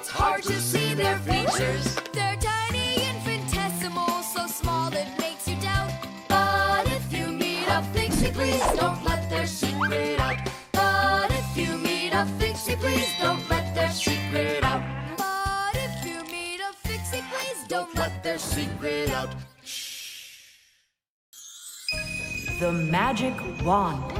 it's hard to see their features. They're tiny, infinitesimal, so small it makes you doubt. But if you meet a Fixie, please don't let their secret out. But if you meet a Fixie, please don't let their secret out. But if you meet a Fixie, please Don't let their secret out. The Magic Wand.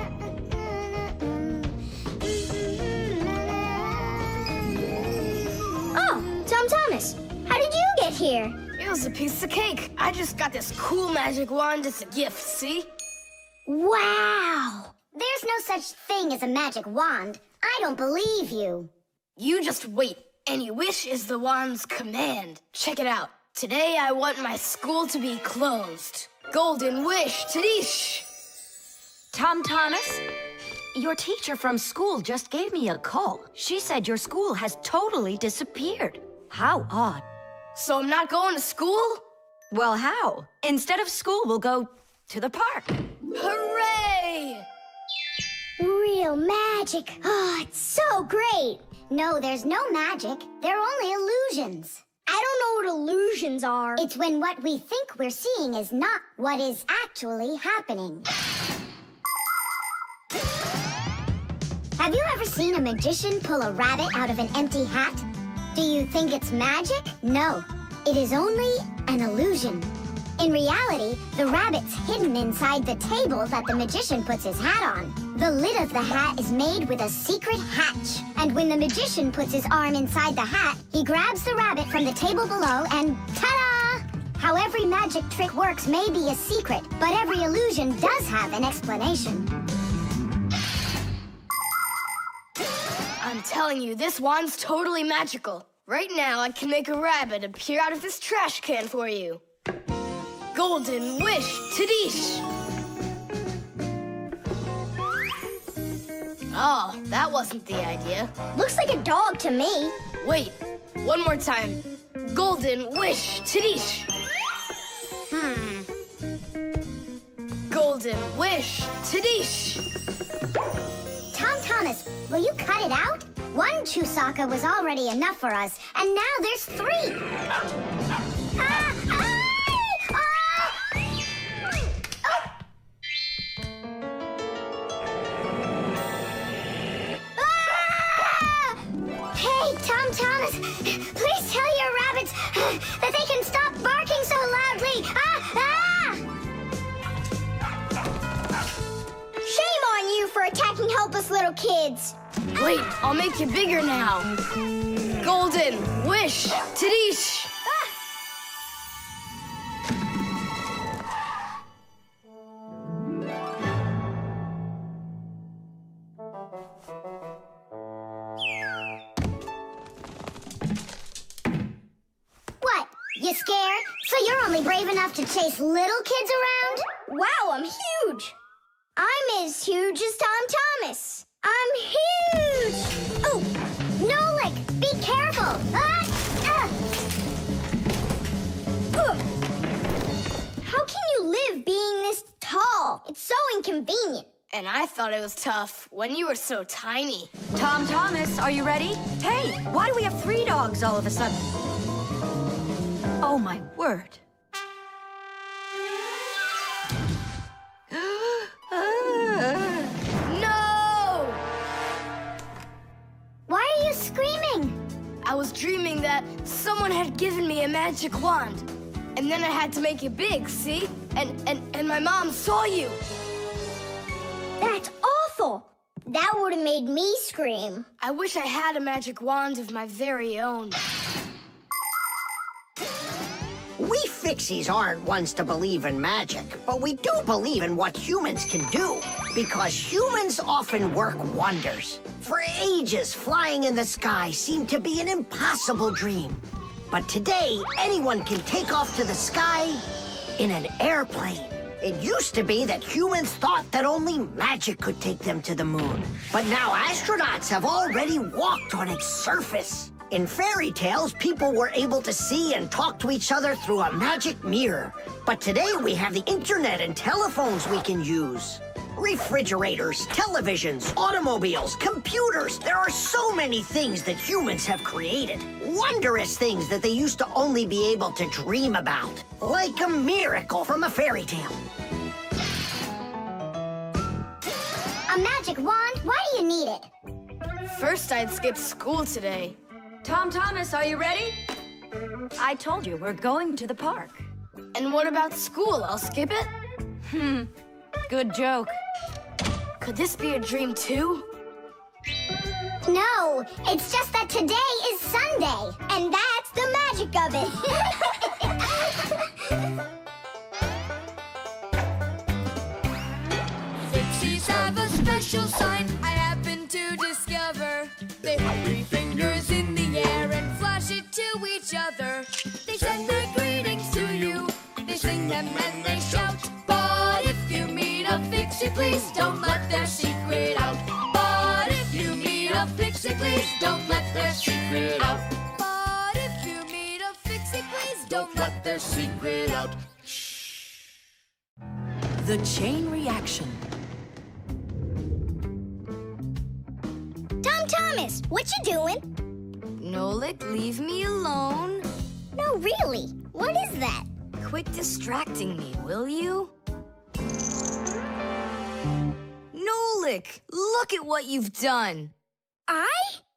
Oh, Tom Thomas, how did you get here? It was a piece of cake. I just got this cool magic wand as a gift, see? Wow! There's no such thing as a magic wand. I don't believe you. You just wait. Any wish is the wand's command. Check it out. Today I want my school to be closed. Golden wish, Tadish! Tom Thomas, your teacher from school just gave me a call. She said your school has totally disappeared. How odd. So I'm not going to school? Well, how? Instead of school, we'll go to the park. Hooray! Real magic. Oh, it's so great. No, there's no magic. They're only illusions. I don't know what illusions are. It's when what we think we're seeing is not what is actually happening. Have you ever seen a magician pull a rabbit out of an empty hat? Do you think it's magic? No, it is only an illusion. In reality, the rabbit's hidden inside the table that the magician puts his hat on. The lid of the hat is made with a secret hatch. And when the magician puts his arm inside the hat, he grabs the rabbit from the table below and ta-da! How every magic trick works may be a secret, but every illusion does have an explanation. I'm telling you, this wand's totally magical. Right now, I can make a rabbit appear out of this trash can for you. Golden wish, Tadish! Oh, that wasn't the idea. Looks like a dog to me. Wait, one more time. Golden wish, Tadish! Golden wish, Tadish! Tom Thomas, will you cut it out? One Chusaka was already enough for us, and now there's 3. Hey, Tom Thomas, please tell your rabbits that they can stop barking so loudly. Shame on you for attacking helpless little kids. Wait, I'll make you bigger now. Golden wish, Tadish! What? You scared? So you're only brave enough to chase little kids around? Wow, I'm huge. I'm as huge as Tom Thomas. I'm huge! Oh, Nolik, be careful! How can you live being this tall? It's so inconvenient. And I thought it was tough when you were so tiny. Tom Thomas, are you ready? Hey, why do we have 3 dogs all of a sudden? Oh, my word. No! Why are you screaming? I was dreaming that someone had given me a magic wand. And then I had to make it big, see? And my mom saw you. That's awful. That would have made me scream. I wish I had a magic wand of my very own. We Fixies aren't ones to believe in magic, but we do believe in what humans can do, because humans often work wonders. For ages, flying in the sky seemed to be an impossible dream. But today, anyone can take off to the sky in an airplane. It used to be that humans thought that only magic could take them to the moon. But now astronauts have already walked on its surface. In fairy tales, people were able to see and talk to each other through a magic mirror. But today we have the internet and telephones we can use. Refrigerators, televisions, automobiles, computers. There are so many things that humans have created. Wondrous things that they used to only be able to dream about. Like a miracle from a fairy tale. A magic wand? Why do you need it? First, I'd skip school today. Tom Thomas, are you ready? I told you, we're going to the park. And what about school? I'll skip it? Good joke. Could this be a dream too? No, it's just that today is Sunday, and that's the magic of it. Fixies have a special sign I happen to discover. They hold 3 fingers in the air and flash it to each other. They send their greetings to you. They sing them and they shout. But if you meet a Fixie, please don't let their secret out. But if you meet a Fixie, please don't let their secret out. But if you meet a Fixie, please don't let their secret out. The chain reaction. Tom Thomas, what you doing? Nolik, leave me alone. No, really. What is that? Quit distracting me, will you? Nolik, look at what you've done. I?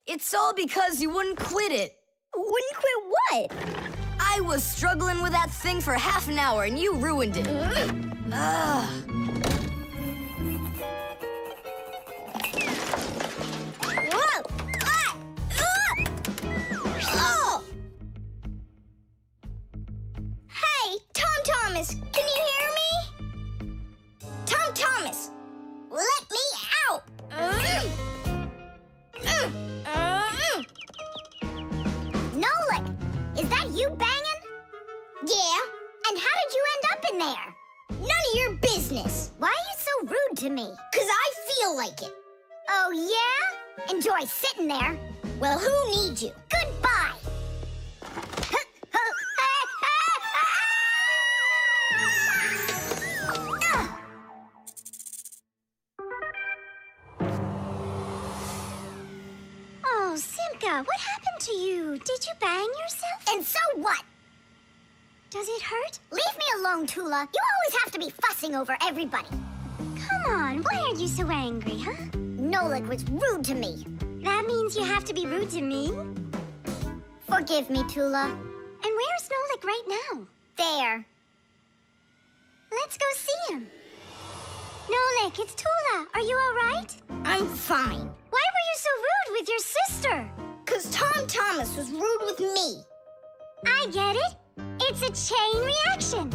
It's all because you wouldn't quit it. Wouldn't quit what? I was struggling with that thing for half an hour and you ruined it. Ugh. Whoa! Ah! Oh! Hey, Tom Thomas, can you hear me? Tom Thomas, let me out! Nolik, is that you banging? Yeah. And how did you end up in there? None of your business. Why are you so rude to me? 'Cause I feel like it. Oh, yeah? Enjoy sitting there. Well, who needs you? Goodbye. Oh, Simka, what happened to you? Did you bang yourself? And so what? Does it hurt? Leave me alone, Toola. You always have to be fussing over everybody. Come on, why are you so angry, huh? Nolik was rude to me. That means you have to be rude to me? Forgive me, Toola. And where's Nolik right now? There. Let's go see him. Nolik, it's Toola. Are you all right? I'm fine. Why were you so rude with your sister? 'Cause Tom Thomas was rude with me. I get it. It's a chain reaction.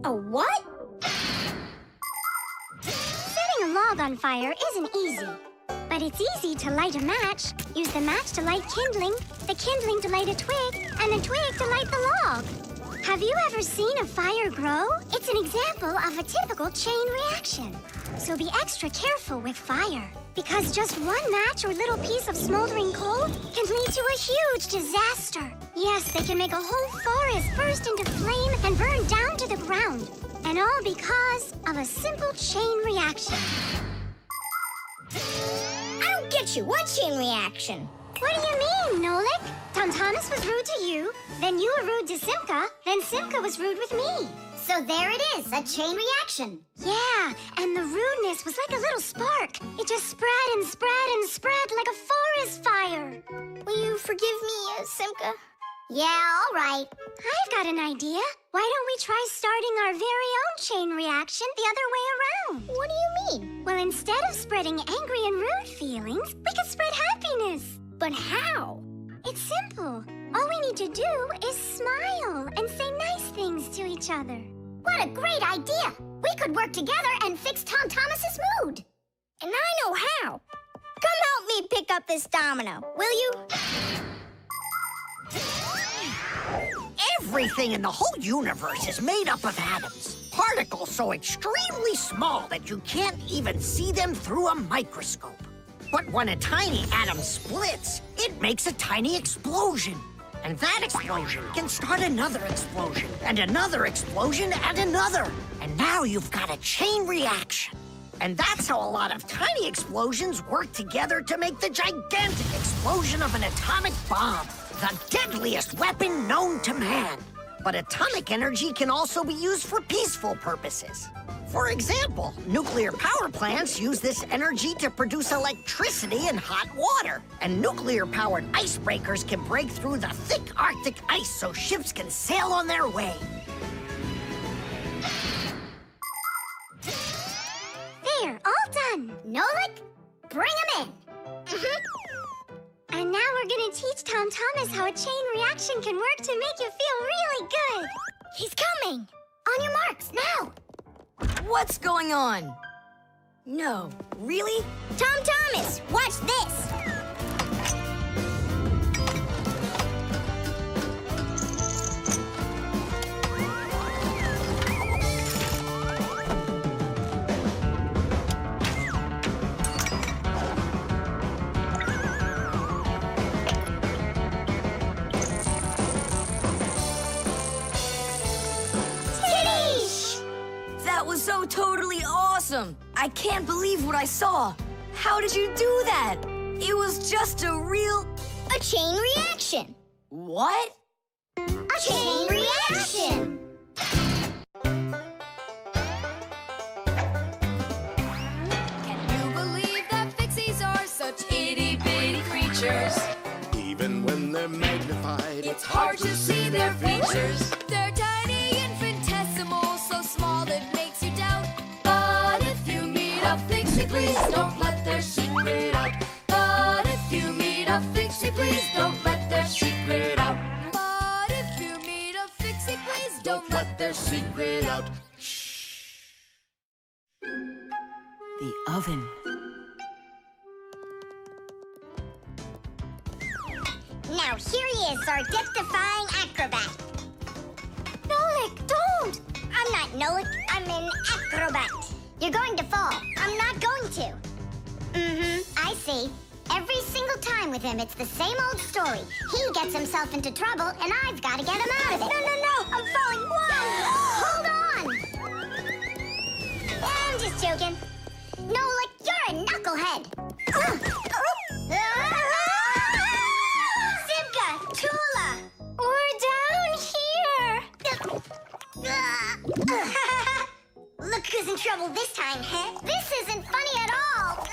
A what? Setting a log on fire isn't easy. But it's easy to light a match. Use the match to light kindling, the kindling to light a twig, and the twig to light the log. Have you ever seen a fire grow? It's an example of a typical chain reaction. So be extra careful with fire. Because just one match or little piece of smoldering coal can lead to a huge disaster. Yes, they can make a whole forest burst into flame and burn down to the ground. And all because of a simple chain reaction. I don't get you. What chain reaction? What do you mean, Nolik? Tom Thomas was rude to you, then you were rude to Simka, then Simka was rude with me. So there it is, a chain reaction. Yeah, and the rudeness was like a little spark. It just spread and spread and spread like a forest fire. Will you forgive me, Simka? Yeah, all right. I've got an idea. Why don't we try starting our very own chain reaction the other way around? What do you mean? Well, instead of spreading angry and rude feelings, we could spread happiness. But how? It's simple. All we need to do is smile and say nice things to each other. What a great idea! We could work together and fix Tom Thomas's mood. And I know how. Come help me pick up this domino, will you? Everything in the whole universe is made up of atoms. Particles so extremely small that you can't even see them through a microscope. But when a tiny atom splits, it makes a tiny explosion. And that explosion can start another explosion, and another explosion, and another. And now you've got a chain reaction. And that's how a lot of tiny explosions work together to make the gigantic explosion of an atomic bomb, the deadliest weapon known to man. But atomic energy can also be used for peaceful purposes. For example, nuclear power plants use this energy to produce electricity and hot water. And nuclear-powered icebreakers can break through the thick Arctic ice so ships can sail on their way. There, all done. Nolik, bring him in. And now we're gonna teach Tom Thomas how a chain reaction can work to make you feel really good. He's coming. On your marks, now. What's going on? No, really? Tom Thomas, watch this. That was so totally awesome! I can't believe what I saw! How did you do that? It was just A chain reaction. What? A chain reaction. Can you believe that Fixies are such itty-bitty creatures? Even when they're magnified, It's hard to see their features. They're tiny, infinitesimal, so small it makes you doubt. But if you meet a Fixie, please don't let their secret out. But if you meet a Fixie, please don't let their secret out. But if you meet a Fixie, please don't let their secret out. The oven. Now here he is, our death-defying acrobat. Nolik, don't! I'm not Nolik, I'm an acrobat. You're going to fall. I'm not going to. I see. Every single time with him, it's the same old story. He gets himself into trouble, and I've got to get him out of it. No, I'm falling. Whoa! Hold on! I'm just joking. Nolik, you're a knucklehead. Simka, Toola, we're down here. Look who's in trouble this time, huh? This isn't funny at all.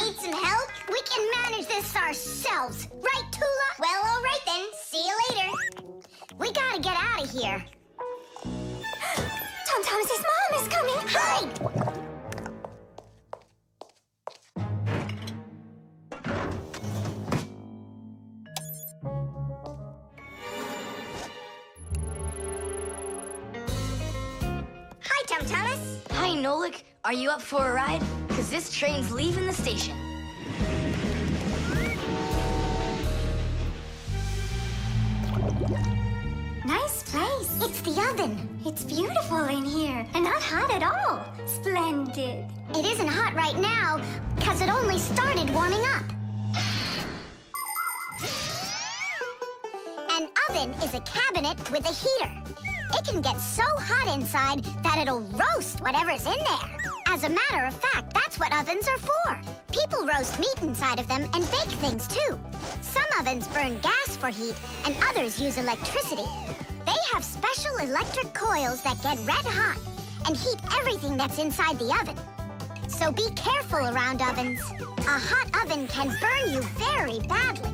Need some help? We can manage this ourselves. Right, Toola? Well, all right then. See you later. We gotta get out of here. Tom Thomas's mom is coming. Hide! Hi, Tom Thomas. Hi, Nolik. Are you up for a ride? Because this train's leaving the station. Nice place. It's the oven. It's beautiful in here and not hot at all. Splendid. It isn't hot right now because it only started warming up. An oven is a cabinet with a heater. It can get so hot inside that it'll roast whatever's in there. As a matter of fact, that's what ovens are for. People roast meat inside of them and bake things too. Some ovens burn gas for heat and others use electricity. They have special electric coils that get red hot and heat everything that's inside the oven. So be careful around ovens. A hot oven can burn you very badly.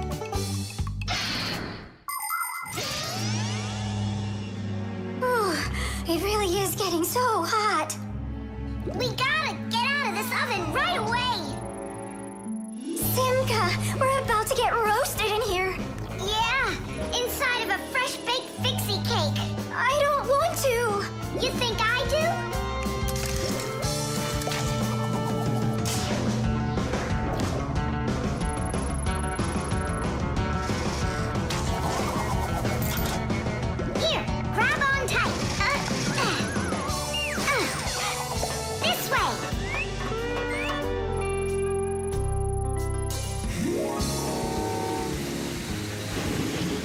It really is getting so hot. We gotta get out of this oven right away. Simka, we're about to get roasted in here. Yeah, inside of a fresh-baked Fixie cake. I don't want to. You think I do? Here, grab on tight. This way.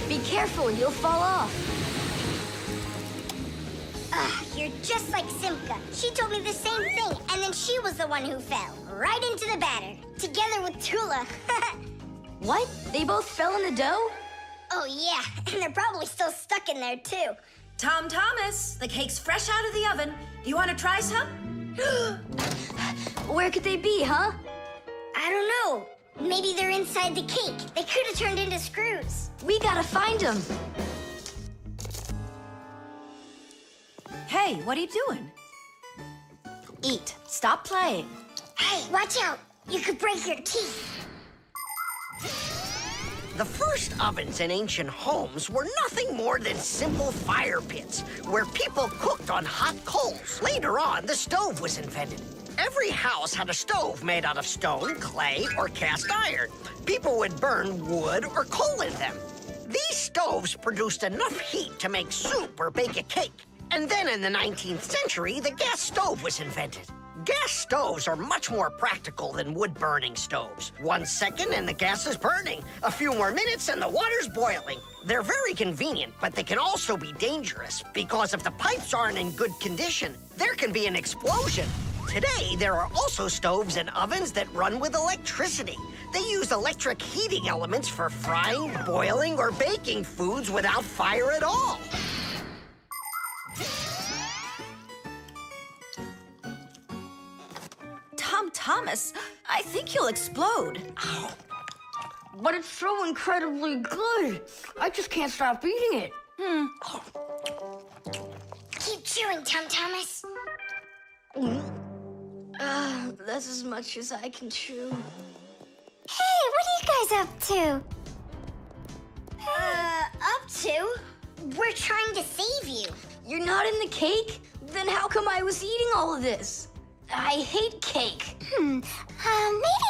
Be careful, you'll fall off. Ugh, you're just like Simka. She told me the same thing, and then she was the one who fell. Right into the batter. Together with Toola. What? They both fell in the dough? Oh, yeah. And they're probably still stuck in there, too. Tom Thomas, the cake's fresh out of the oven. Do you want to try some? Where could they be, huh? I don't know. Maybe they're inside the cake. They could have turned into screws. We gotta find them. Hey, what are you doing? Eat. Stop playing. Hey, watch out. You could break your teeth. The first ovens in ancient homes were nothing more than simple fire pits where people cooked on hot coals. Later on, the stove was invented. Every house had a stove made out of stone, clay, or cast iron. People would burn wood or coal in them. These stoves produced enough heat to make soup or bake a cake. And then in the 19th century, the gas stove was invented. Gas stoves are much more practical than wood-burning stoves. 1 second and the gas is burning. A few more minutes and the water's boiling. They're very convenient, but they can also be dangerous because if the pipes aren't in good condition, there can be an explosion. Today, there are also stoves and ovens that run with electricity. They use electric heating elements for frying, boiling, or baking foods without fire at all. Tom Thomas, I think you'll explode. But it's so incredibly good. I just can't stop eating it. Keep chewing, Tom Thomas. That's as much as I can chew. Hey, what are you guys up to? Up to? We're trying to save you. You're not in the cake? Then how come I was eating all of this? I hate cake. Maybe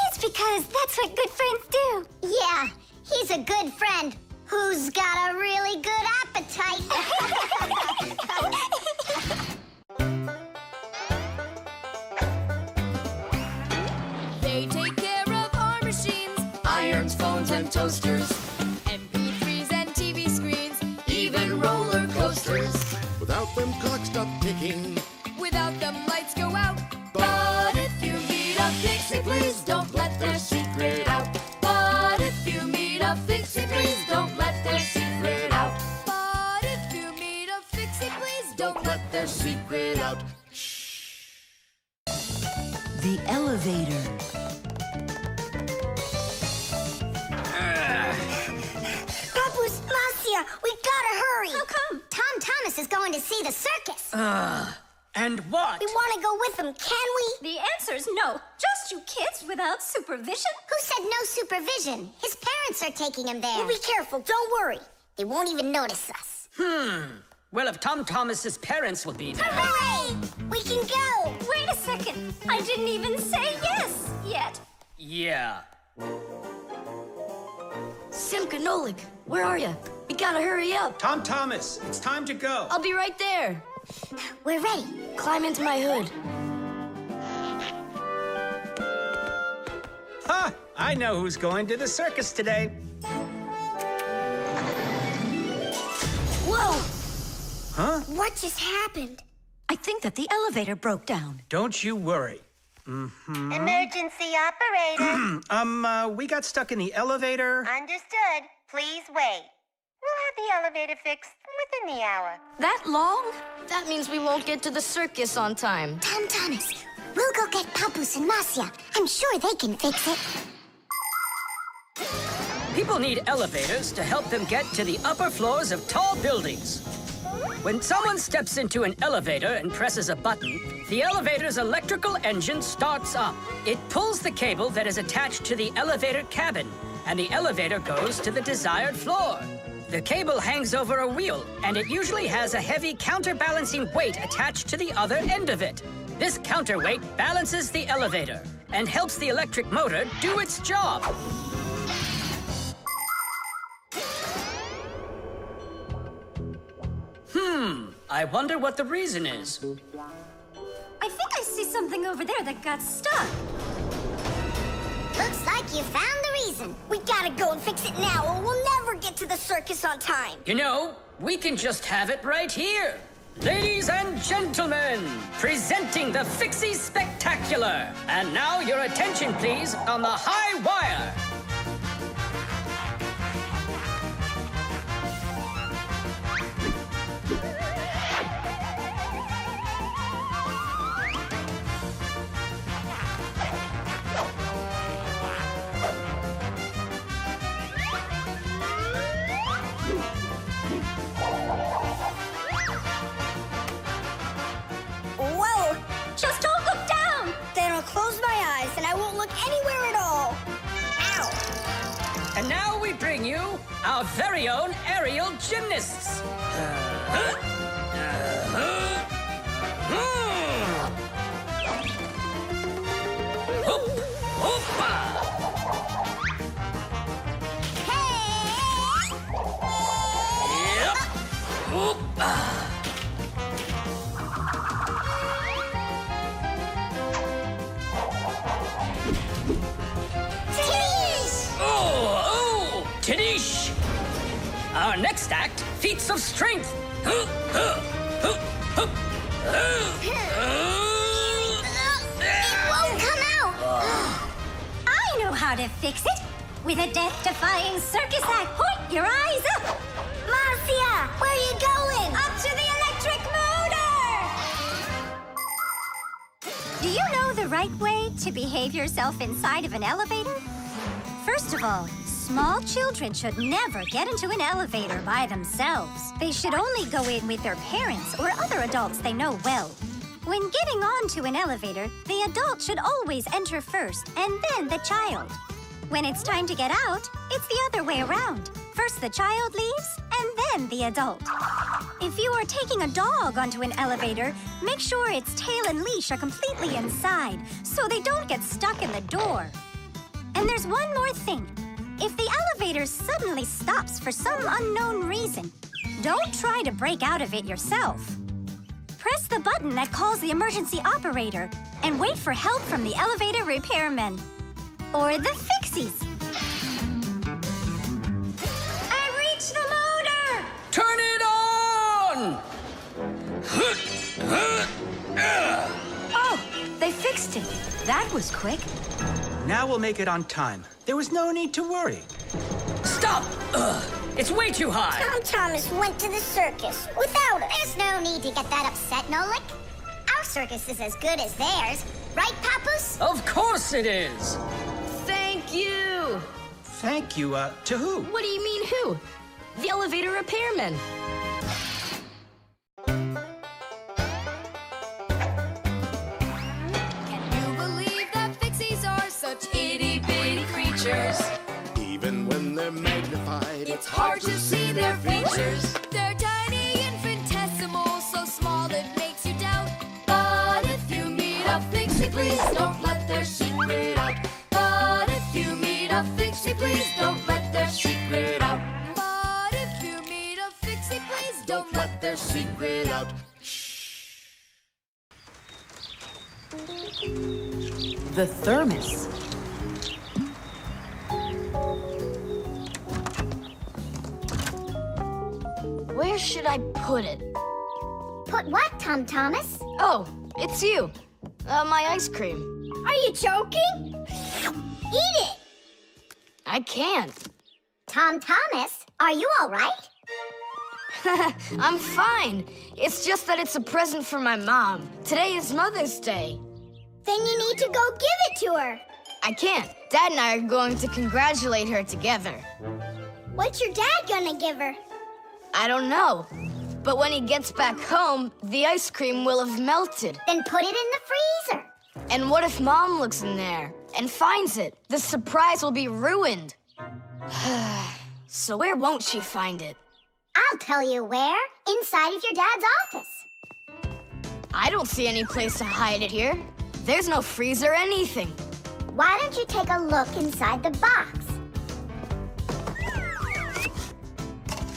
it's because that's what good friends do. Yeah, he's a good friend who's got a really good appetite. They take care of our machines, irons, phones, and toasters, MP3s and TV screens, even roller coasters. Without them, clocks stop ticking. Without them, lights go out. But if you meet a Fixie, please don't let their secret out. But if you meet a Fixie, please don't let their secret out. But if you meet a Fixie, please don't let their secret out. The elevator. Papus, Masiya, we gotta hurry. How come? Tom Thomas is going to see the circus. And what? We want to go with him, can we? The answer's no. Just you kids without supervision. Who said no supervision? His parents are taking him there. We'll be careful, don't worry. They won't even notice us. Well, if Tom Thomas's parents will be there. Hooray! We can go! Wait a second. I didn't even say yes yet. Yeah. Simka and Nolik, where are you? We gotta hurry up. Tom Thomas, it's time to go. I'll be right there. We're ready. Climb into my hood. Ha! I know who's going to the circus today. Whoa! Huh? What just happened? I think that the elevator broke down. Don't you worry. Emergency operator. We got stuck in the elevator. Understood. Please wait. We'll have the elevator fixed within the hour. That long? That means we won't get to the circus on time. Tom Thomas, we'll go get Papus and Masiya. I'm sure they can fix it. People need elevators to help them get to the upper floors of tall buildings. When someone steps into an elevator and presses a button, the elevator's electrical engine starts up. It pulls the cable that is attached to the elevator cabin, and the elevator goes to the desired floor. The cable hangs over a wheel, and it usually has a heavy counterbalancing weight attached to the other end of it. This counterweight balances the elevator and helps the electric motor do its job. I wonder what the reason is. I think I see something over there that got stuck. Looks like you found the reason. We gotta go and fix it now, or we'll never get to the circus on time. You know, we can just have it right here. Ladies and gentlemen, presenting the Fixies Spectacular. And now your attention, please, on the high wire. Whoa! Just don't look down! Then I'll close my eyes and I won't look anywhere at all. Ow! And now we bring you our very own aerial gymnasts. Tadish! Our next act, feats of strength. It won't come out! I know how to fix it. With a death-defying circus act. Point your eyes up. Masiya, where are you going? Up to the electric motor! Do you know the right way to behave yourself inside of an elevator? First of all, small children should never get into an elevator by themselves. They should only go in with their parents or other adults they know well. When getting onto an elevator, the adult should always enter first and then the child. When it's time to get out, it's the other way around. First the child leaves and then the adult. If you are taking a dog onto an elevator, make sure its tail and leash are completely inside so they don't get stuck in the door. And there's one more thing. If the elevator suddenly stops for some unknown reason, don't try to break out of it yourself. Press the button that calls the emergency operator and wait for help from the elevator repairmen. Or the Fixies. I reached the motor! Turn it on! Oh, they fixed it. That was quick. Now we'll make it on time. There was no need to worry. Stop! It's way too high. Tom Thomas went to the circus without us. There's no need to get that upset, Nolik. Our circus is as good as theirs. Right, Papus? Of course it is. Thank you! Thank you, to who? What do you mean who? The elevator repairman. Can you believe that Fixies are such itty-bitty creatures? Even when they're magnified, It's hard to see their features. They're tiny, infinitesimal, so small it makes you doubt. But if you meet a Fixie, please don't let their secret out. But if you meet a Fixie, please don't let their secret out. But if you meet a Fixie, please don't let their secret out. The Thermos. Where should I put it? Put what, Tom Thomas? Oh, it's you. My ice cream. Are you joking? Eat it! I can't. Tom Thomas, are you all right? I'm fine. It's just that it's a present for my mom. Today is Mother's Day. Then you need to go give it to her. I can't. Dad and I are going to congratulate her together. What's your dad gonna give her? I don't know. But when he gets back home, the ice cream will have melted. Then put it in the freezer. And what if Mom looks in there and finds it? The surprise will be ruined. So where won't she find it? I'll tell you where. Inside of your dad's office. I don't see any place to hide it here. There's no freezer or anything. Why don't you take a look inside the box?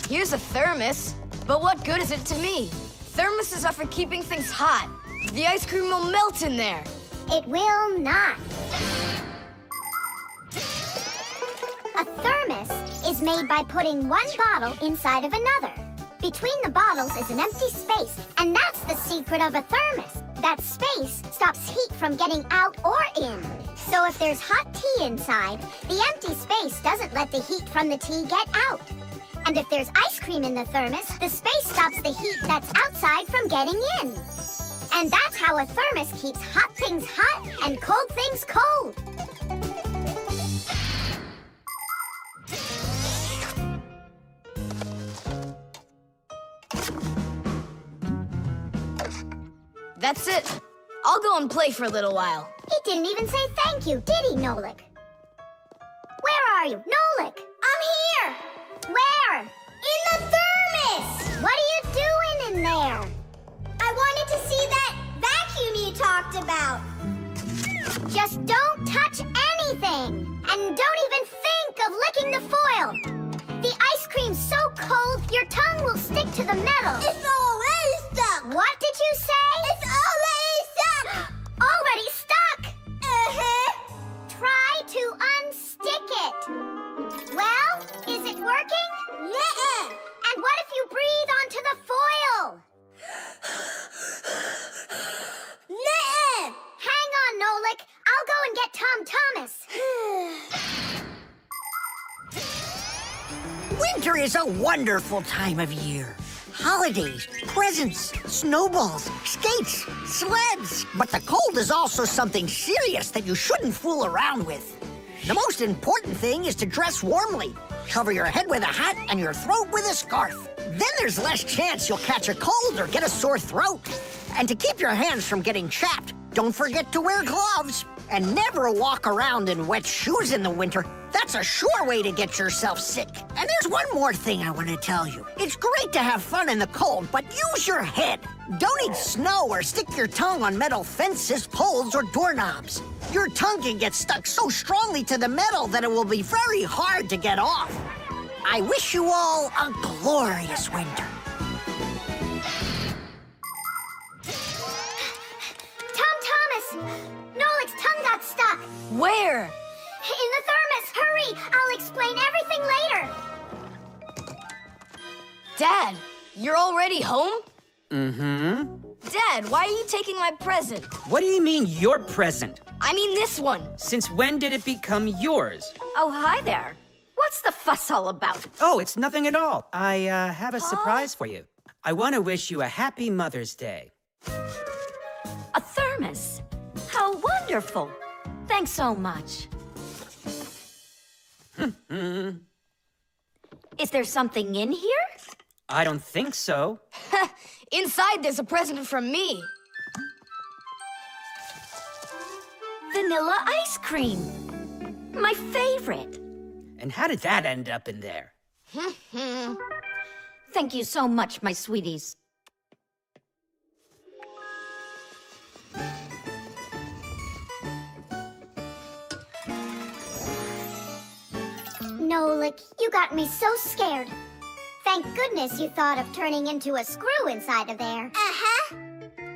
Here's a thermos, but what good is it to me? Thermoses are for keeping things hot. The ice cream will melt in there. It will not. A thermos is made by putting one bottle inside of another. Between the bottles is an empty space, and that's the secret of a thermos. That space stops heat from getting out or in. So if there's hot tea inside, the empty space doesn't let the heat from the tea get out. And if there's ice cream in the thermos, the space stops the heat that's outside from getting in. And that's how a thermos keeps hot things hot and cold things cold. That's it. I'll go and play for a little while. He didn't even say thank you, did he, Nolik? Where are you? Nolik! I'm here! Where? In the thermos! What are you doing in there? I wanted to see that vacuum you talked about. Just don't touch anything! And don't even think of licking the foil! The ice cream's so cold, your tongue will stick to the metal. It's already stuck! What did you say? It's already stuck! Already stuck! Try to unstick it. Well, is it working? Nuh-uh. And what if you breathe onto the foil? Nuh-uh. Hang on, Nolik. I'll go and get Tom Thomas. Winter is a wonderful time of year. Holidays, presents, snowballs, skates, sleds. But the cold is also something serious that you shouldn't fool around with. The most important thing is to dress warmly. Cover your head with a hat and your throat with a scarf. Then there's less chance you'll catch a cold or get a sore throat. And to keep your hands from getting chapped, don't forget to wear gloves. And never walk around in wet shoes in the winter. That's a sure way to get yourself sick. And there's one more thing I want to tell you. It's great to have fun in the cold, but use your head. Don't eat snow or stick your tongue on metal fences, poles, or doorknobs. Your tongue can get stuck so strongly to the metal that it will be very hard to get off. I wish you all a glorious winter. Tom Thomas! Nolik's tongue got stuck. Where? In the thermos. Hurry! I'll explain everything later. Dad, you're already home? Mm-hmm. Dad, why are you taking my present? What do you mean, your present? I mean this one. Since when did it become yours? Oh, hi there. What's the fuss all about? Oh, it's nothing at all. I have a surprise for you. I want to wish you a happy Mother's Day. A thermos. How wonderful. Thanks so much. Is there something in here? I don't think so. Inside there's a present from me. Vanilla ice cream. My favorite. And how did that end up in there? Thank you so much, my sweeties. Nolik, you got me so scared. Thank goodness you thought of turning into a screw inside of there. Uh-huh.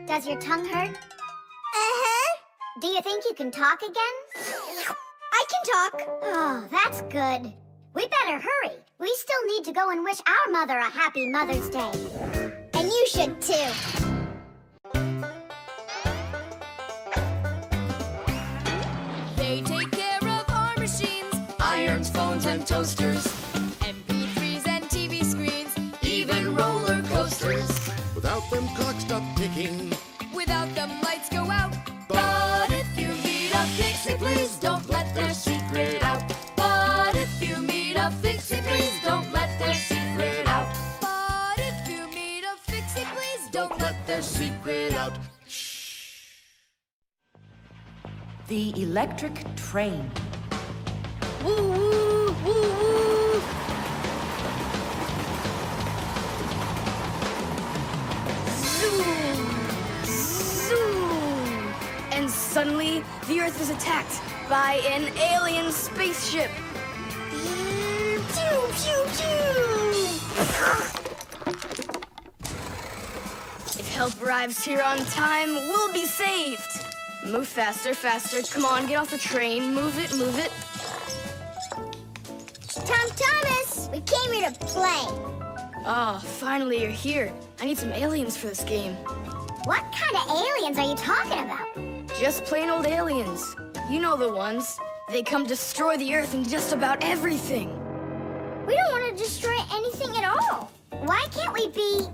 Does your tongue hurt? Uh-huh. Do you think you can talk again? I can talk. Oh, that's good. We better hurry. We still need to go and wish our mother a happy Mother's Day. And you should too. They take care of our machines, irons, phones, and toasters, MP3s and TV screens, even roller coasters. Without them, clocks stop ticking. Without them, lights go out. But if you meet a Fixie, please don't let their secret out. But if you meet a Fixie, please don't let their secret out. But if you meet a Fixie, please don't let their secret out. The electric train. Woo, woo, woo, woo. Zoom, zoom. And suddenly, the Earth is attacked by an alien spaceship. Pew, pew, pew. If help arrives here on time, we'll be saved. Move faster, faster. Come on, get off the train. Move it, move it. Tom Thomas, we came here to play. Ah, finally you're here. I need some aliens for this game. What kind of aliens are you talking about? Just plain old aliens. You know the ones. They come destroy the Earth and just about everything. We don't want to destroy anything at all. Why can't we be,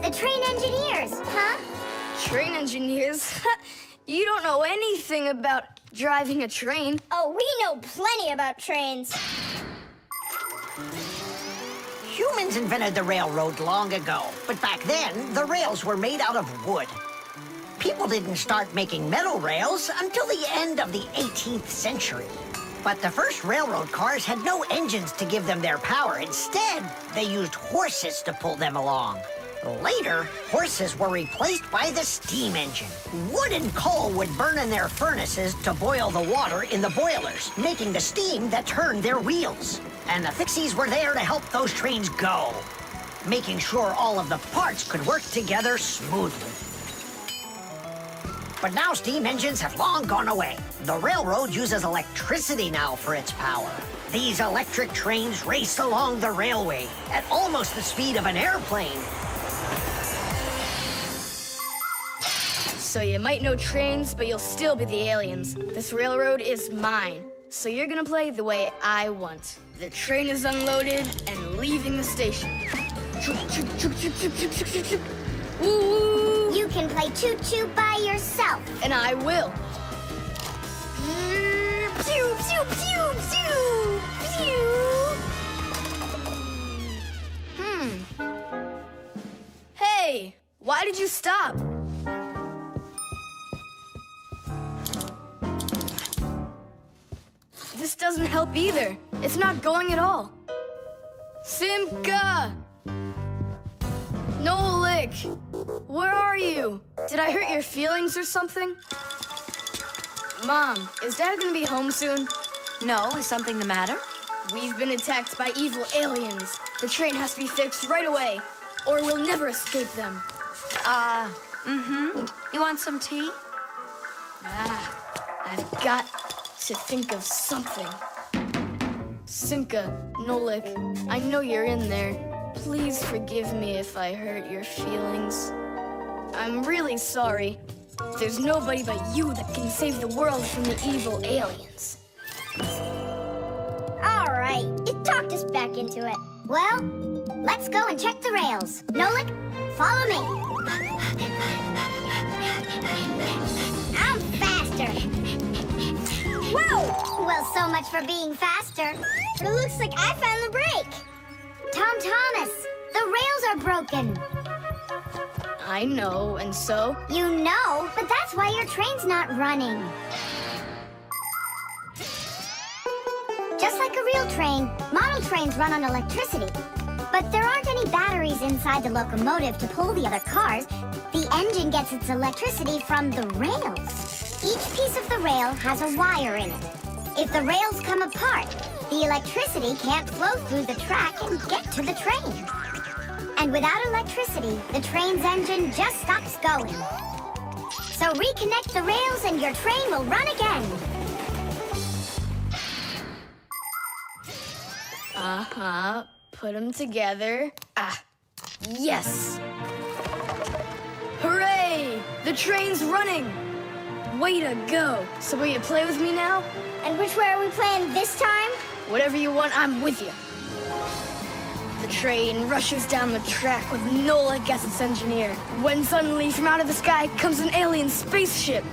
the train engineers, huh? Train engineers? You don't know anything about driving a train. Oh, we know plenty about trains. Humans invented the railroad long ago, but back then, the rails were made out of wood. People didn't start making metal rails until the end of the 18th century. But the first railroad cars had no engines to give them their power. Instead, they used horses to pull them along. Later, horses were replaced by the steam engine. Wood and coal would burn in their furnaces to boil the water in the boilers, making the steam that turned their wheels. And the Fixies were there to help those trains go, making sure all of the parts could work together smoothly. But now steam engines have long gone away. The railroad uses electricity now for its power. These electric trains race along the railway at almost the speed of an airplane. So you might know trains, but you'll still be the aliens. This railroad is mine. So you're gonna play the way I want. The train is unloaded and leaving the station. Woo! You can play choo-choo by yourself. And I will. Pew, pew, pew, pew, pew. Hey, why did you stop? This doesn't help either. It's not going at all. Simka! Nolik! Where are you? Did I hurt your feelings or something? Mom, is Dad gonna be home soon? No, is something the matter? We've been attacked by evil aliens. The train has to be fixed right away, or we'll never escape them. You want some tea? I've got to think of something. Simka, Nolik, I know you're in there. Please forgive me if I hurt your feelings. I'm really sorry. There's nobody but you that can save the world from the evil aliens. All right, you talked us back into it. Well, let's go and check the rails. Nolik, follow me. I'm faster. Whoa! Well, so much for being faster. But it looks like I found the brake. Tom Thomas, the rails are broken. I know, and so? You know, but that's why your train's not running. Just like a real train, model trains run on electricity. But there aren't any batteries inside the locomotive to pull the other cars. The engine gets its electricity from the rails. Each piece of the rail has a wire in it. If the rails come apart, the electricity can't flow through the track and get to the train. And without electricity, the train's engine just stops going. So reconnect the rails and your train will run again. Put them together. Yes! Hooray! The train's running! Way to go! So will you play with me now? And which way are we playing this time? Whatever you want, I'm with you. The train rushes down the track with Nolik as its engineer, when suddenly from out of the sky comes an alien spaceship.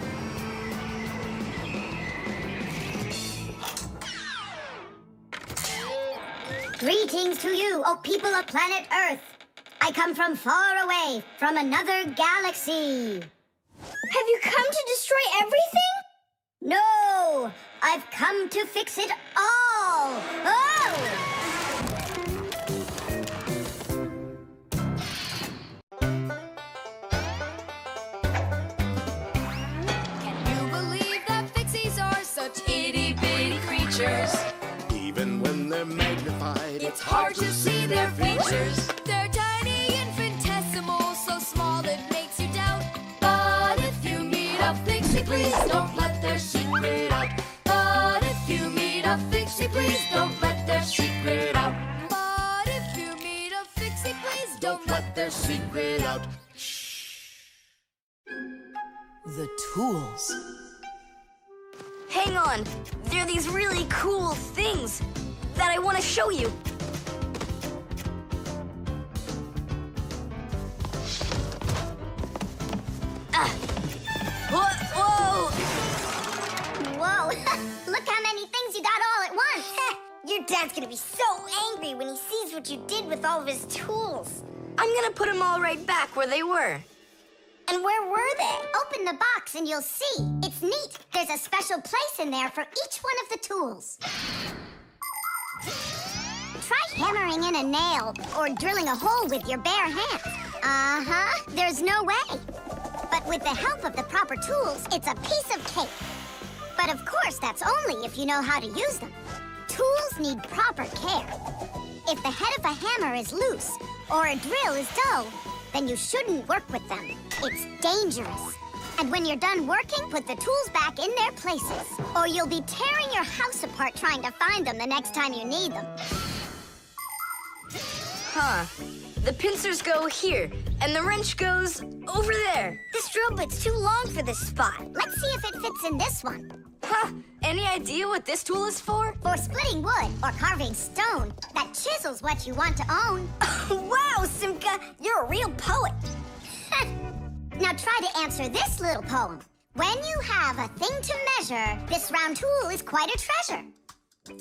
Greetings to you, O people of planet Earth. I come from far away, from another galaxy. Have you come to destroy everything? No, I've come to fix it all. Oh! Even when they're magnified, It's hard to see their features. They're tiny, infinitesimal, so small it makes you doubt. But if you meet a Fixie, please don't let their secret out. But if you meet a Fixie, please don't let their secret out. But if you meet a Fixie, please their secret out. The tools. Hang on. There are these really cool things that I want to show you. Whoa! Whoa, look how many things you got all at once. Your dad's gonna be so angry when he sees what you did with all of his tools. I'm gonna put them all right back where they were. And where were they? Open the box and you'll see. It's neat. There's a special place in there for each one of the tools. Try hammering in a nail or drilling a hole with your bare hands. Uh-huh, there's no way. But with the help of the proper tools, it's a piece of cake. But of course, that's only if you know how to use them. Tools need proper care. If the head of a hammer is loose or a drill is dull, then you shouldn't work with them. It's dangerous. And when you're done working, put the tools back in their places, or you'll be tearing your house apart trying to find them the next time you need them. Huh. The pincers go here, and the wrench goes over there. This drill bit's too long for this spot. Let's see if it fits in this one. Huh. Any idea what this tool is for? For splitting wood or carving stone, that chisel's what you want to own. Wow, Simka, you're a real poet. Now try to answer this little poem. When you have a thing to measure, this round tool is quite a treasure.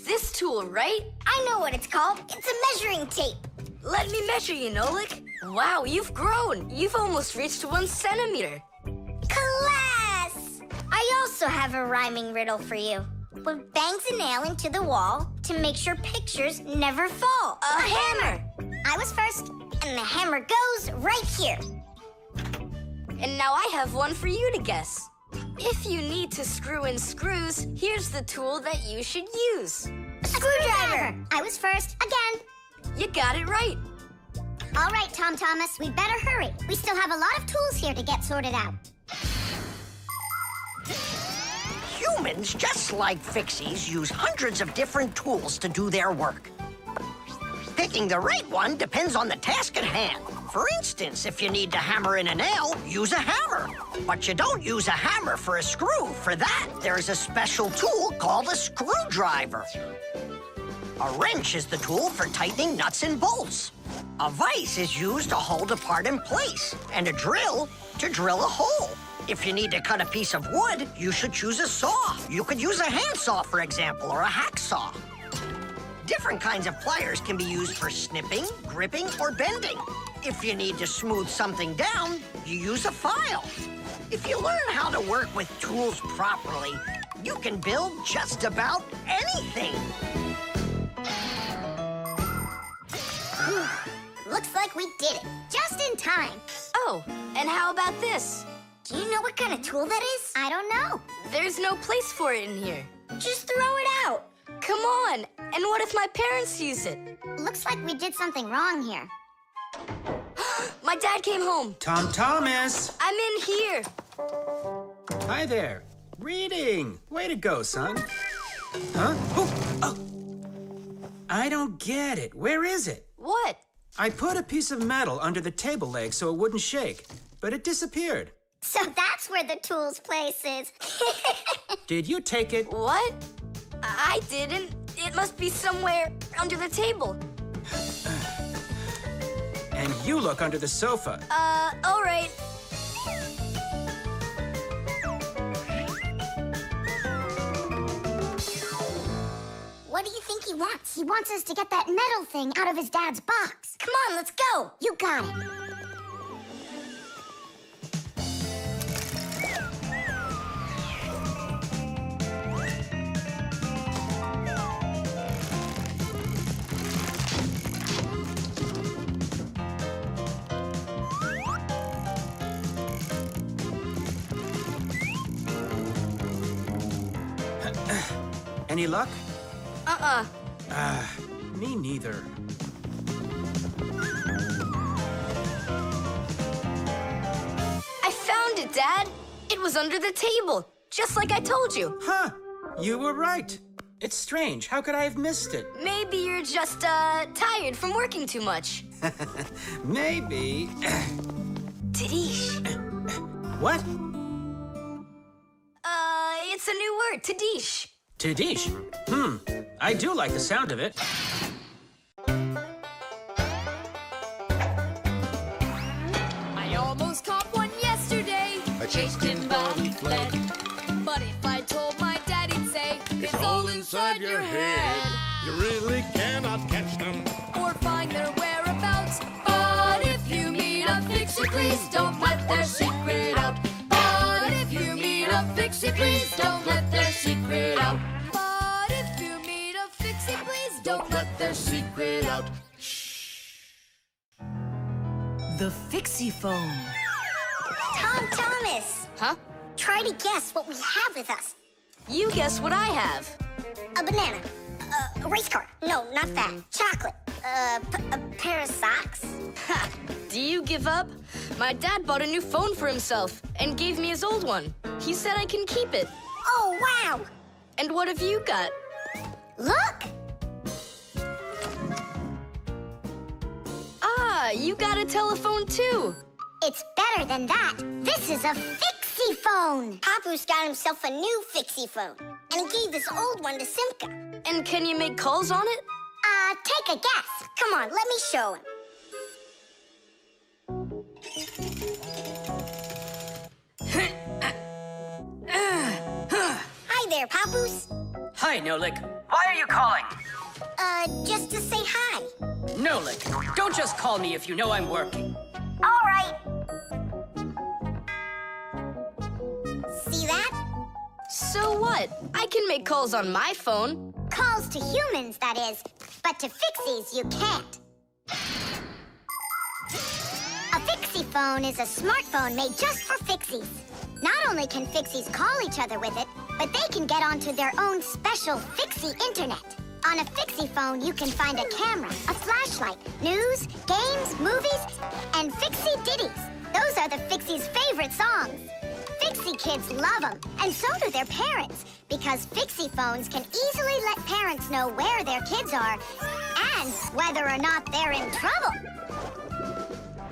This tool, right? I know what it's called. It's a measuring tape. Let me measure you, Nolik. Wow, you've grown. You've almost reached 1 centimeter. Class! I also have a rhyming riddle for you. What bangs a nail into the wall to make sure pictures never fall? A hammer! I was first, and the hammer goes right here. And now I have one for you to guess. If you need to screw in screws, here's the tool that you should use. A screwdriver! I was first, again. You got it right. All right, Tom Thomas, we'd better hurry. We still have a lot of tools here to get sorted out. Humans, just like Fixies, use hundreds of different tools to do their work. Picking the right one depends on the task at hand. For instance, if you need to hammer in a nail, use a hammer. But you don't use a hammer for a screw. For that, there's a special tool called a screwdriver. A wrench is the tool for tightening nuts and bolts. A vise is used to hold a part in place, and a drill to drill a hole. If you need to cut a piece of wood, you should choose a saw. You could use a handsaw, for example, or a hacksaw. Different kinds of pliers can be used for snipping, gripping, or bending. If you need to smooth something down, you use a file. If you learn how to work with tools properly, you can build just about anything. Looks like we did it, just in time. Oh, and how about this? Do you know what kind of tool that is? I don't know. There's no place for it in here. Just throw it out. Come on. And what if my parents use it? Looks like we did something wrong here. My dad came home. Tom Thomas! I'm in here. Hi there. Reading. Way to go, son. Huh? Oh! I don't get it. Where is it? What? I put a piece of metal under the table leg so it wouldn't shake, but it disappeared. So that's where the tools place is. Did you take it? What? I didn't. It must be somewhere under the table. And you look under the sofa. All right. What do you think he wants? He wants us to get that metal thing out of his dad's box. Come on, let's go. You got it. Any luck? Uh-uh. Me neither. I found it, Dad. It was under the table, just like I told you. Huh. You were right. It's strange. How could I have missed it? Maybe you're just, tired from working too much. Maybe. Tadish. What? It's a new word, Tadish. Tadish? I do like the sound of it. I almost caught one yesterday. I chased him, but he fled. But if I told my dad, he'd say, It's all inside your head. You really cannot catch them. or find their whereabouts. But if you meet a Fixie, please don't let their secret out. But if you meet a Fixie, please don't let their secret out. But if you meet a Fixie, please don't let their secret out. The Fixie Phone. Tom Thomas, Huh? try to guess what we have with us. You guess what I have. A banana. A race car. No, not that. Chocolate. A pair of socks. Ha! Do you give up? My dad bought a new phone for himself and gave me his old one. He said I can keep it. Oh, wow. And what have you got? Look. Ah, you got a telephone too. It's better than that. This is a Fixie Phone. Papus got himself a new Fixie Phone, and he gave this old one to Simka. And can you make calls on it? Take a guess. Come on, let me show him. Hi there, Papus. Hi, Nolik. Why are you calling? Just to say hi. Nolik, don't just call me if you know I'm working. All right. See that? So what? I can make calls on my phone. Calls to humans, that is. But to Fixies, you can't. A Fixie phone is a smartphone made just for Fixies. Not only can Fixies call each other with it, but they can get onto their own special Fixie internet. On a Fixie phone, you can find a camera, a flashlight, news, games, movies, and Fixie ditties. Those are the Fixies' favorite songs. Fixie kids love them, and so do their parents, because Fixie phones can easily let parents know where their kids are and whether or not they're in trouble.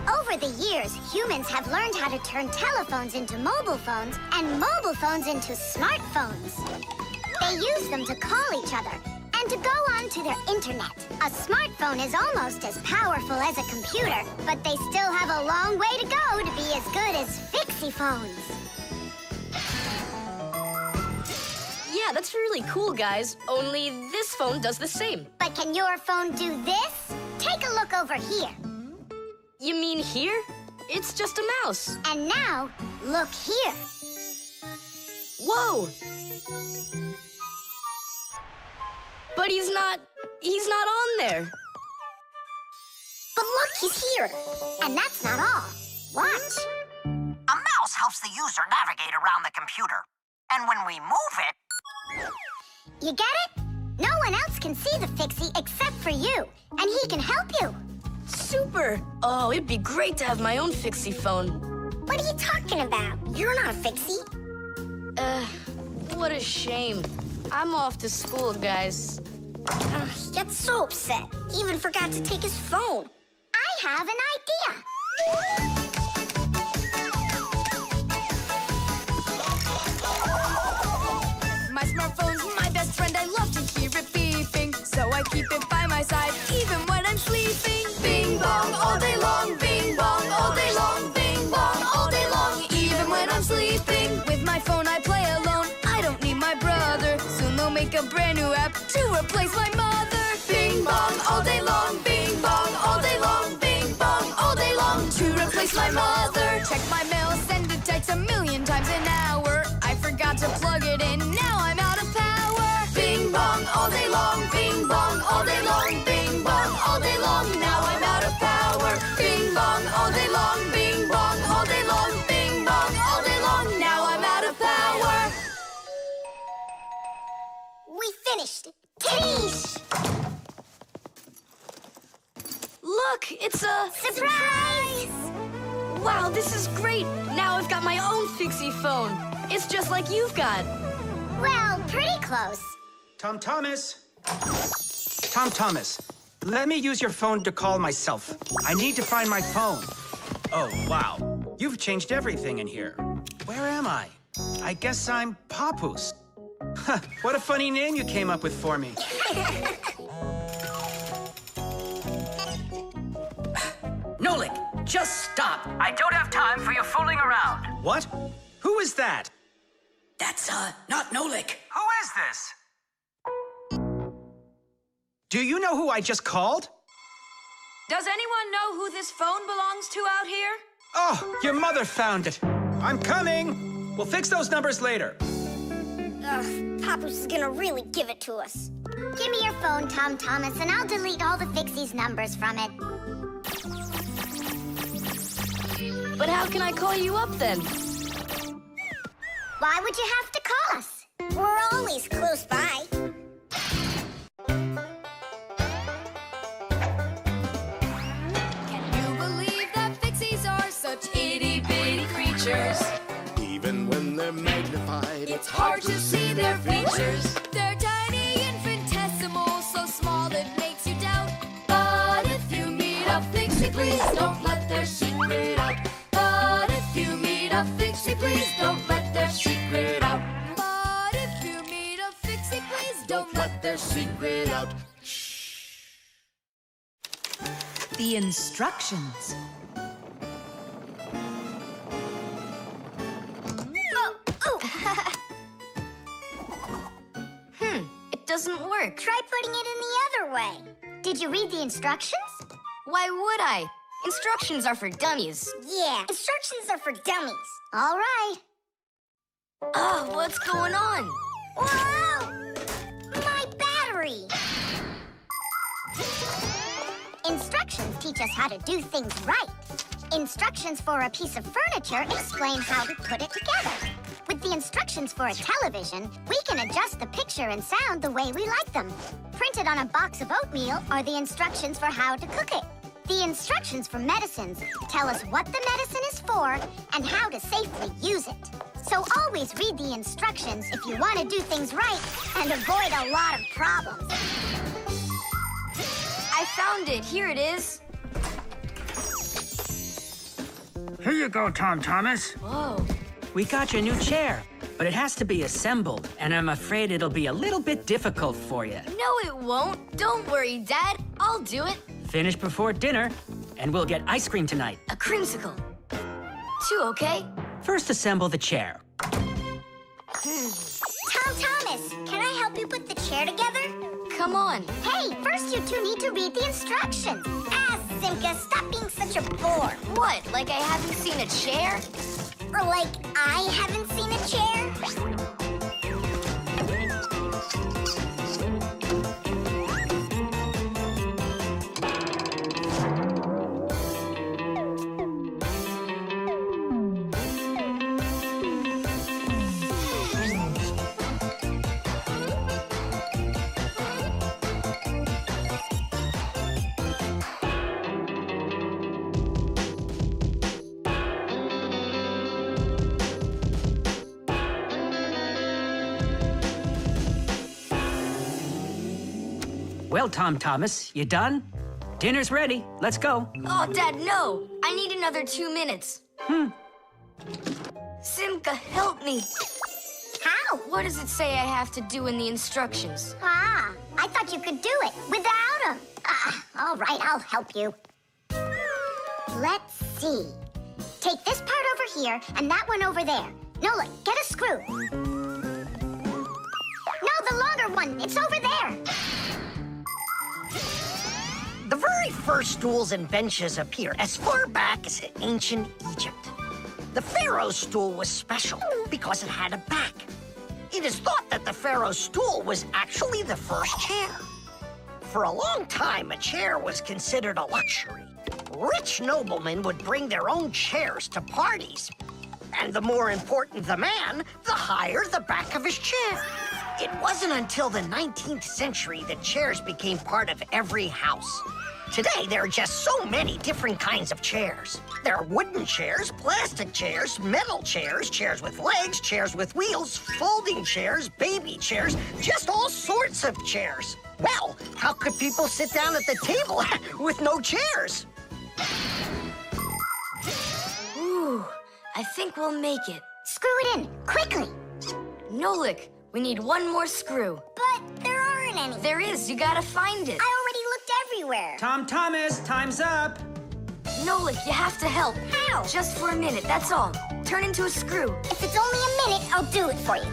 Over the years, humans have learned how to turn telephones into mobile phones and mobile phones into smartphones. They use them to call each other and to go onto their internet. A smartphone is almost as powerful as a computer, but they still have a long way to go to be as good as Fixie phones. Yeah, that's really cool, guys. Only this phone does the same. But can your phone do this? Take a look over here. You mean here? It's just a mouse. And now, look here. Whoa! But he's not on there. But look, he's here. And that's not all. Watch. A mouse helps the user navigate around the computer. And when we move it... You get it? No one else can see the Fixie except for you. And he can help you. Super! Oh, it'd be great to have my own Fixie phone. What are you talking about? You're not a Fixie. What a shame. I'm off to school, guys. He gets so upset. He even forgot to take his phone. I have an idea. My smartphone's my best friend. I love to hear it beeping, so I keep it by my side even when I'm sleeping. Bing bong all day long, bing bong all day long, bing bong all day long, even when I'm sleeping. With my phone I play alone. I don't need my brother. Soon they'll make a brand new app to replace my mother. Bing bong all day long, bing bong all day long, bing bong all day long, to replace my mother. Check my mail, send a text 1,000,000 times an hour. I forgot to plug it in, now I'm out of power. Bing bong all day long, bing bong all day long, bing bong all day long, now I'm out of power. Bing bong all day long, bing bong all day long, bing bong all day long, now I'm out of power. We finished. Tadish! Look, it's a... Surprise! Wow, this is great! Now I've got my own Fixie phone. It's just like you've got. Well, pretty close. Tom Thomas? Tom Thomas, let me use your phone to call myself. I need to find my phone. Oh, wow. You've changed everything in here. Where am I? I guess I'm Papus. Huh, what a funny name you came up with for me. Nolik, just stop. I don't have time for your fooling around. What? Who is that? That's, not Nolik. Who is this? Do you know who I just called? Does anyone know who this phone belongs to out here? Oh, your mother found it. I'm coming. We'll fix those numbers later. Ugh, Papus is gonna really give it to us. Give me your phone, Tom Thomas, and I'll delete all the Fixies numbers from it. But how can I call you up then? Why would you have to call us? We're always close by. Can you believe that Fixies are such itty-bitty creatures? Even when they're magnified, It's hard to see their features. They're tiny, infinitesimal, so small it makes you doubt. But if you meet a Fixie, please don't let their secret out. But if you meet a Fixie, please don't let their secret out. But if you meet a Fixie, please don't let their secret out. The instructions. It doesn't work. Try putting it in the other way. Did you read the instructions? Why would I? Instructions are for dummies. Yeah, instructions are for dummies. All right. Oh, what's going on? Whoa! My battery! Instructions teach us how to do things right. Instructions for a piece of furniture explain how to put it together. With the instructions for a television, we can adjust the picture and sound the way we like them. Printed on a box of oatmeal are the instructions for how to cook it. The instructions for medicines tell us what the medicine is for and how to safely use it. So always read the instructions if you want to do things right and avoid a lot of problems. I found it. Here it is. Here you go, Tom Thomas. Whoa. We got you a new chair, but it has to be assembled, and I'm afraid it'll be a little bit difficult for you. No, it won't. Don't worry, Dad. I'll do it. Finish before dinner, and we'll get ice cream tonight. A creamsicle. 2, okay? First, assemble the chair. Tom Thomas, can I help you put the chair together? Come on. Hey, first you two need to read the instructions. Ah, Simka, stop being such a bore. What, like I haven't seen a chair? Or like I haven't seen a chair? Well, Tom Thomas, you done? Dinner's ready. Let's go. Oh, Dad, no. I need another 2 minutes. Simka, help me. How? What does it say I have to do in the instructions? Ah, I thought you could do it without them. All right, I'll help you. Let's see. Take this part over here and that one over there. Nolik, get a screw. No, the longer one. It's over there. The very first stools and benches appear as far back as ancient Egypt. The pharaoh's stool was special because it had a back. It is thought that the pharaoh's stool was actually the first chair. For a long time, a chair was considered a luxury. Rich noblemen would bring their own chairs to parties. And the more important the man, the higher the back of his chair. It wasn't until the 19th century that chairs became part of every house. Today, there are just so many different kinds of chairs. There are wooden chairs, plastic chairs, metal chairs, chairs with legs, chairs with wheels, folding chairs, baby chairs, just all sorts of chairs. Well, how could people sit down at the table with no chairs? Ooh, I think we'll make it. Screw it in, quickly. Nolik, we need one more screw. But there aren't any. There is, you gotta find it. I already looked everywhere. Tom Thomas, time's up. Nolik, you have to help. How? Just for a minute, that's all. Turn into a screw. If it's only a minute, I'll do it for you.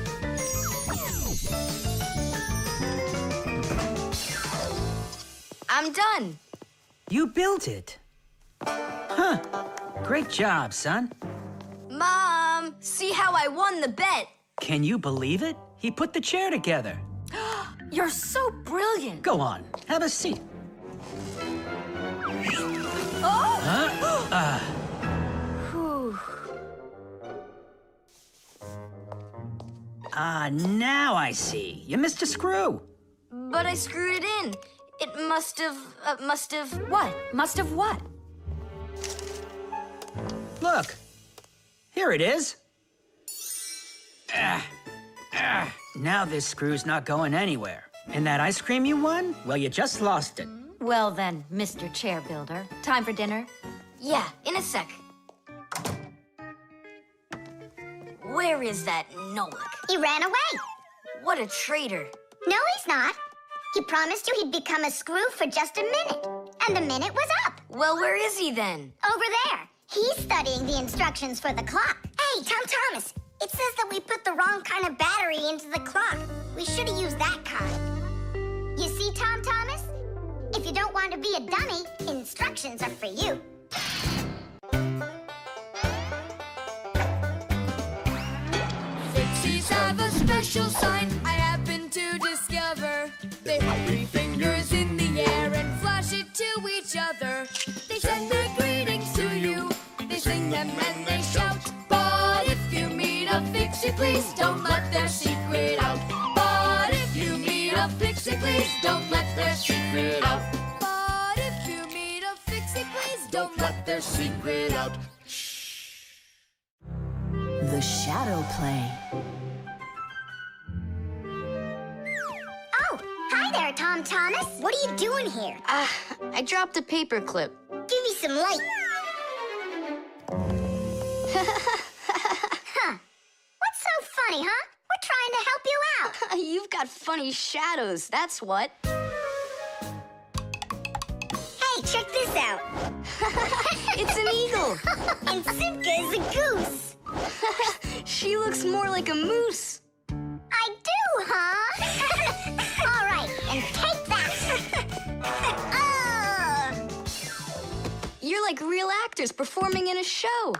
I'm done. You built it. Huh. Great job, son. Mom, see how I won the bet. Can you believe it? He put the chair together. You're so brilliant. Go on, have a seat. Oh! Huh? Whew. Now I see. You missed a screw. But I screwed it in. It must have, What? Must have what? Look. Here it is. Now this screw's not going anywhere. And that ice cream you won? Well, you just lost it. Well then, Mr. Chair Builder, time for dinner? Yeah, in a sec. Where is that Nolik? He ran away. What a traitor. No, he's not. He promised you he'd become a screw for just a minute. And the minute was up. Well, where is he then? Over there. He's studying the instructions for the clock. Hey, Tom Thomas, it says that we put the wrong kind of battery into the clock. We should have used that kind. You see, Tom Thomas? If you don't want to be a dummy, instructions are for you. Fixies have a special sign I happen to discover. They hold 3 fingers in the air and flash it to each other. They send their greetings to you. They sing them and they shout. But if you meet a Fixie, please don't let their secret out. But if you meet a Fixie, please don't let their secret out. But if you meet a Fixie, please don't let their secret out. The shadow play. Oh, hi there, Tom Thomas. What are you doing here? I dropped a paper clip. Give me some light. Huh. What's so funny, huh? We're trying to help you out. You've got funny shadows, that's what. Hey, check this out. It's an eagle. And Simka is a goose. She looks more like a moose. I do, huh? All right, and take that. You're like real actors performing in a show.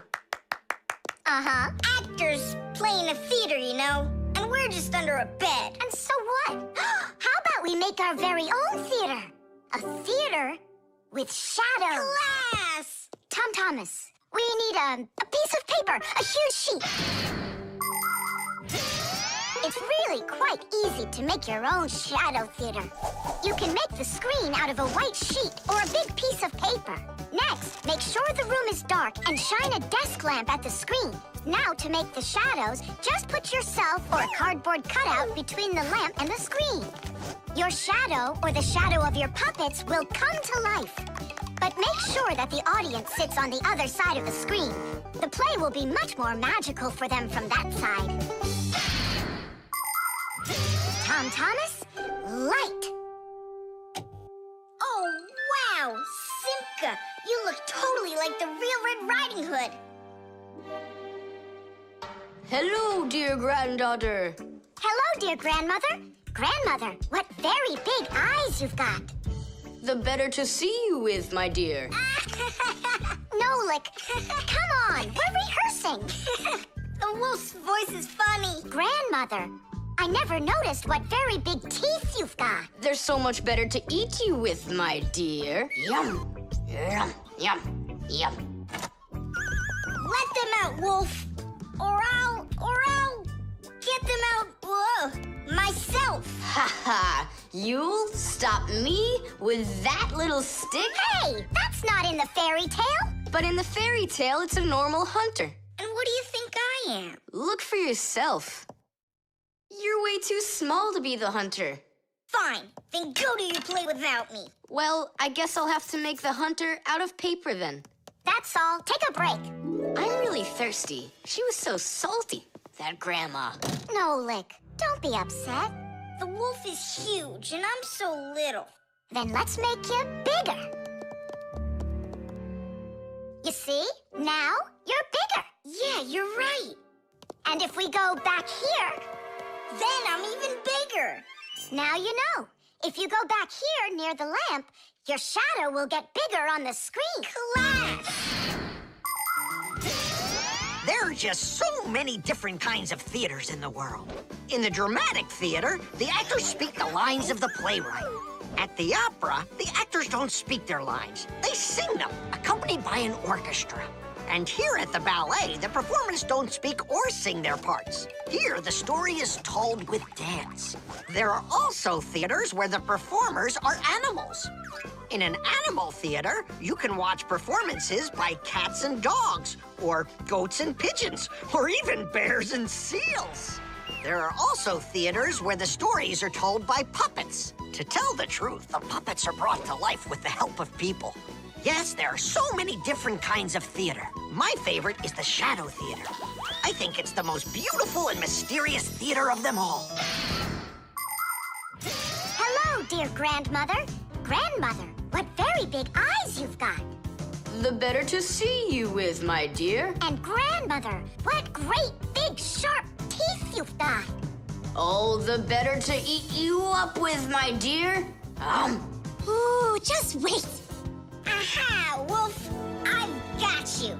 Uh-huh. Actors playing a theater, you know. And we're just under a bed. And so what? How about we make our very own theater? A theater with shadows. Class! Tom Thomas, we need a piece of paper, a huge sheet. It's really quite easy to make your own shadow theater. You can make the screen out of a white sheet or a big piece of paper. Next, make sure the room is dark and shine a desk lamp at the screen. Now, to make the shadows, just put yourself or a cardboard cutout between the lamp and the screen. Your shadow, or the shadow of your puppets, will come to life. But make sure that the audience sits on the other side of the screen. The play will be much more magical for them from that side. Tom Thomas, light. Oh, wow, Simka, you look totally like the real Red Riding Hood. Hello, dear granddaughter. Hello, dear grandmother. Grandmother, what very big eyes you've got. The better to see you with, my dear. Nolik, come on, we're rehearsing. The wolf's voice is funny. Grandmother, I never noticed what very big teeth you've got. They're so much better to eat you with, my dear. Yum, yum, yum, yum. Let them out, wolf, or I'll get them out myself. Ha ha! You'll stop me with that little stick? Hey, that's not in the fairy tale. But in the fairy tale, it's a normal hunter. And what do you think I am? Look for yourself. You're way too small to be the hunter. Fine, then go do your play without me. Well, I guess I'll have to make the hunter out of paper then. That's all. Take a break. I'm really thirsty. She was so salty, that grandma. Nolik, don't be upset. The wolf is huge, and I'm so little. Then let's make you bigger. You see? Now you're bigger. Yeah, you're right. And if we go back here, Then I'm even bigger. now you know. If you go back here near the lamp, your shadow will get bigger on the screen. Class! There are just so many different kinds of theaters in the world. In the dramatic theater, the actors speak the lines of the playwright. At the opera, the actors don't speak their lines. They sing them, accompanied by an orchestra. And here at the ballet, the performers don't speak or sing their parts. Here, the story is told with dance. There are also theaters where the performers are animals. In an animal theater, you can watch performances by cats and dogs, or goats and pigeons, or even bears and seals. There are also theaters where the stories are told by puppets. To tell the truth, the puppets are brought to life with the help of people. Yes, there are so many different kinds of theater. My favorite is the shadow theater. I think it's the most beautiful and mysterious theater of them all. Hello, dear grandmother. Grandmother, what very big eyes you've got. The better to see you with, my dear. And grandmother, what great big sharp teeth you've got. Oh, the better to eat you up with, my dear. Ooh, just wait. Aha, Wolf! I've got you.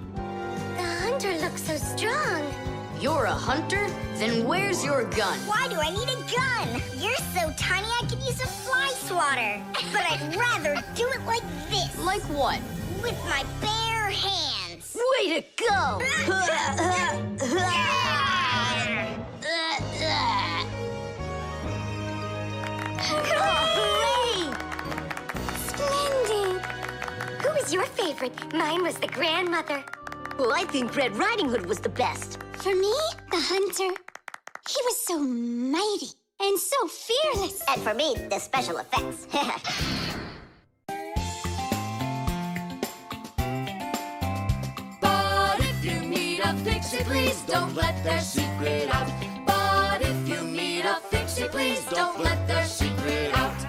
The hunter looks so strong. You're a hunter? Then where's your gun? Why do I need a gun? You're so tiny I could use a fly swatter. But I'd rather do it like this. Like what? With my bare hands. Way to go! Hooray! Splendid. Who was your favorite? Mine was the grandmother. Well, I think Red Riding Hood was the best. For me, the hunter. He was so mighty and so fearless. And for me, the special effects. But if you meet a Fixie, please don't let their secret out. But if you meet a Fixie, please don't let their secret out.